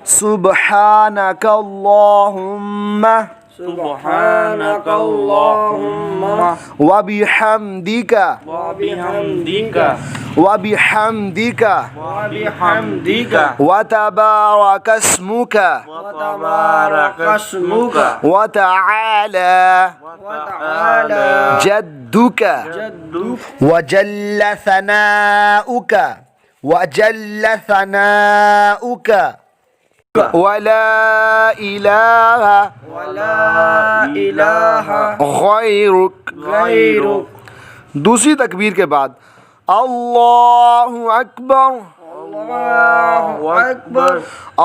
سبحانك اللهم سبحانك اللهم وبحمدك وبحمدك وبحمدك وبحمدك وتبارك اسمك وتبارك اسمك وتعالى وتعالى جدك جدك وجل ثناؤك وجل ثناؤك ولا إله ولا إله غيرك غيرك दूसरी तकबीर के बाद अल्लाहु अकबर الله أكبر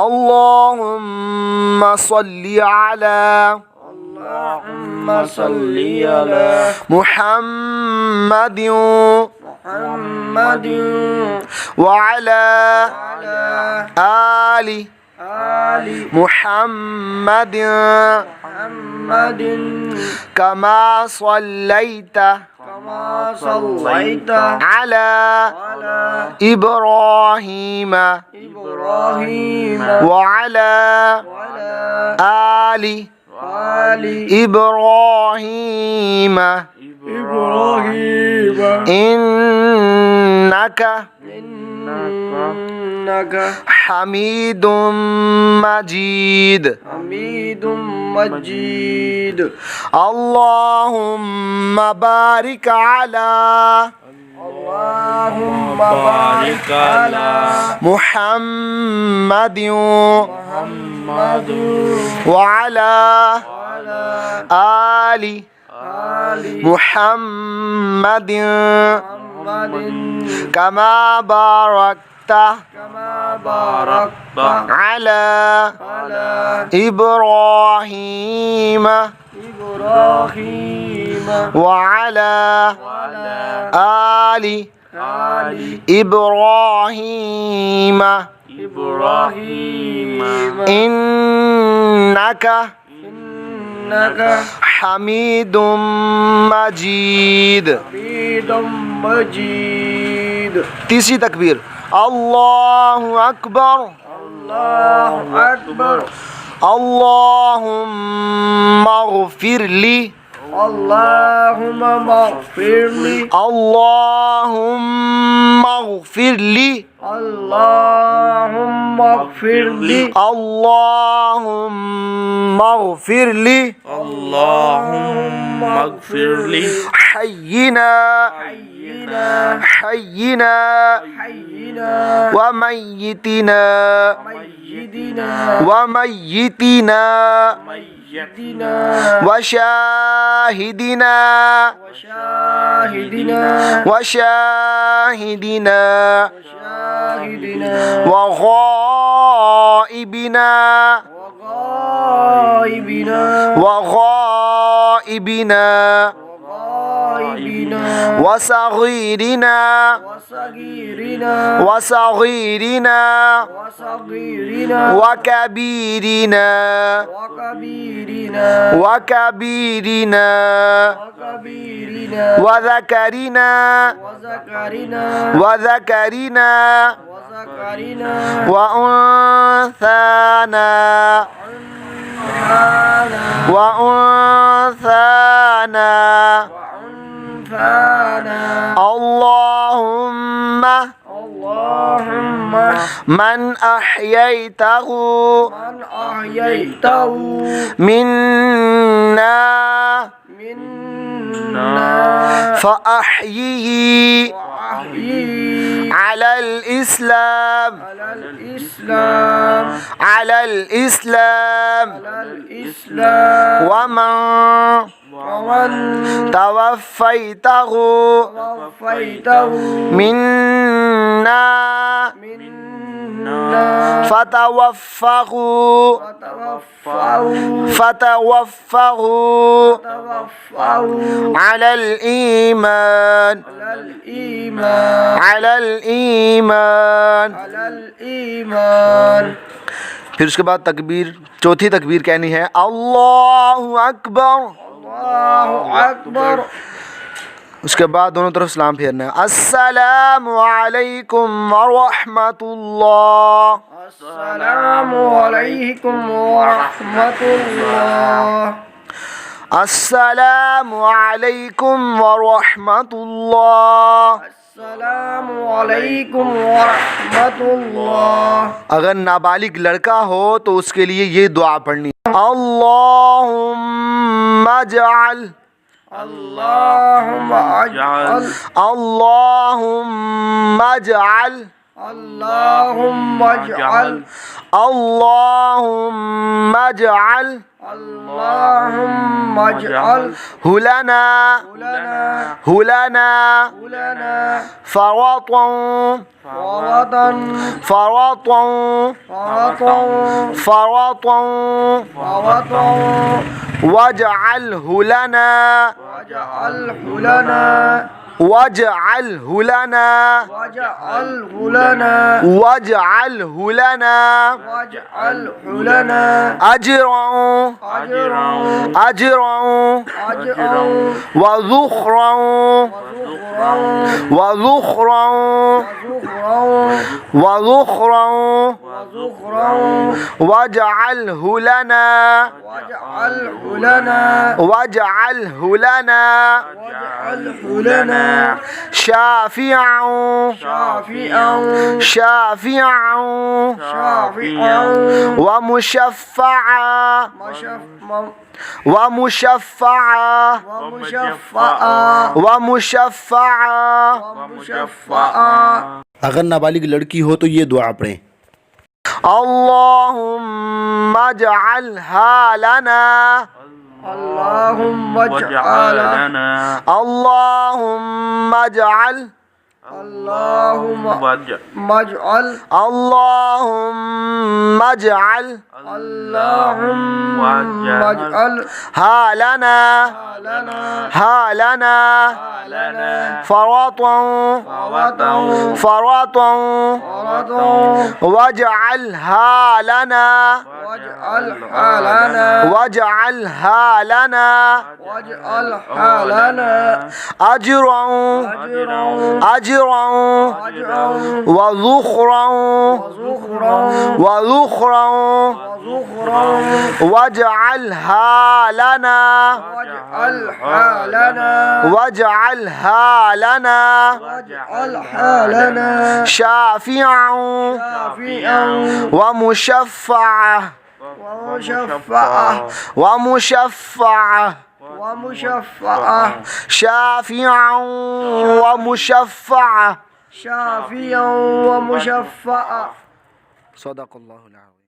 अल्लाहुम्मा सल्ली अला اللهم صل على محمد محمد وعلى وعلى آل آل محمد محمد كما صليت كما صليت على على إبراهيم إبراهيم وعلى وعلى آل آل إبراهيم إبراهيم إنك إنك حميد مجيد حميد مجيد اللهم بارك على اللهم بارك على محمد محمد وعلى وعلى آل آل محمد محمد كما باركت كما باركت على على إبراهيم إبراهيم وعلى وعلى آل آل إبراهيم إبراهيم إنك إنك حميد مجيد حميد مجيد तीसरी तकबीर अल्लाहु अकबर الله أكبر अल्लाहुम्मा गफिर ली اللهم اغفر لي अल्लाहुम्मा गफिर ली اللهم اغفر لي अल्लाहुम्मा गफिर ली اللهم اغفر لي حينا حينا حينا حينا وميتنا ميتنا وميتنا ميتنا وشاهدنا وشاهدنا وشاهدنا وشاهدنا وغائبنا وغائبنا وغائبنا وغائبنا وصغيرنا وصغيرنا وصغيرنا وصغيرنا وكبيرنا وكبيرنا وكبيرنا وكبيرنا وذكرنا وذكرنا وذكرنا وذكرنا وأنثانا وأنثانا وأنفانا اللهم اللهم من أحييته من أحييته منا منا فأحييه وأحيي على الإسلام على الإسلام على الإسلام على الإسلام ومن ومن توفيته توفيته منا منا فتوفه فتوفه على الإيمان على الإيمان على الإيمان على الإيمان फिर उसके बाद तकबीर चौथी तकबीर कहनी है अल्लाहु अकबर अल्लाहु अकबर। उसके बाद दोनों तरफ सलाम फेरना है अस्सलामु अलैकुम व रहमतुल्लाह अस्सलामु अलैकुम عليكم ورحمة الله. السلام عليكم ورحمة الله. السلام عليكم ورحمة الله. अगर नाबालिग लड़का हो तो उसके लिए ये दुआ पढ़नी, अल्लाहुम्मा जअल, اللهم اجعل अल्लाहुम्मा जअल, اللهم اجعل अल्लाहुम्मा जअल اللهم اجعل हुलना لنا हुलना لنا फरतन فرطا फरतन فرطا फरतन فرطا वजअलहु लना واجعله لنا वजअलहु लना واجعله لنا वजअलहु लना واجعله لنا अजरन أجرا अजरन أجرا वज़ुखरन وذخرا वज़ुखरन वज़ुखरन وذخرا वजअलहु लना واجعله لنا वजअलहु लना واجعله لنا शाफिअन شافعا शाफिअन شافعا वमुशफ़्फ़अ वमुशफ़्फ़अ ومشفعا वमुशफ़्फ़अ ومشفعا. अगर नाबालिग लड़की हो तो ये दुआ पढ़ें, अल्लाहुम्मा जअलहा लना اللهم اجعل अल्लाहुम्मा जअल اللهم اجعل अल्लाहुम्मा जअल اللهم اجعل हा लना لنا हा लना لنا फरतन فرطا फरतन فرطا वजअलहा लना واجعلها لنا वजअलहा लना واجعلها لنا अजरन أجرا अजरन أجرا वज़ुखरन وذخرا वज़ुखरन وذخرا वजअलहा लना واجعلها لنا वजअलहा लना واجعلها لنا शाफिअन شافعا वमुशफ़्फ़अ ومشفعا वमुशफ़्फ़अ ومشفعا शाफिअन वमुशफ़्फ़अ شافعا ومشفعا. सदक़ल्लाहुल अज़ीम।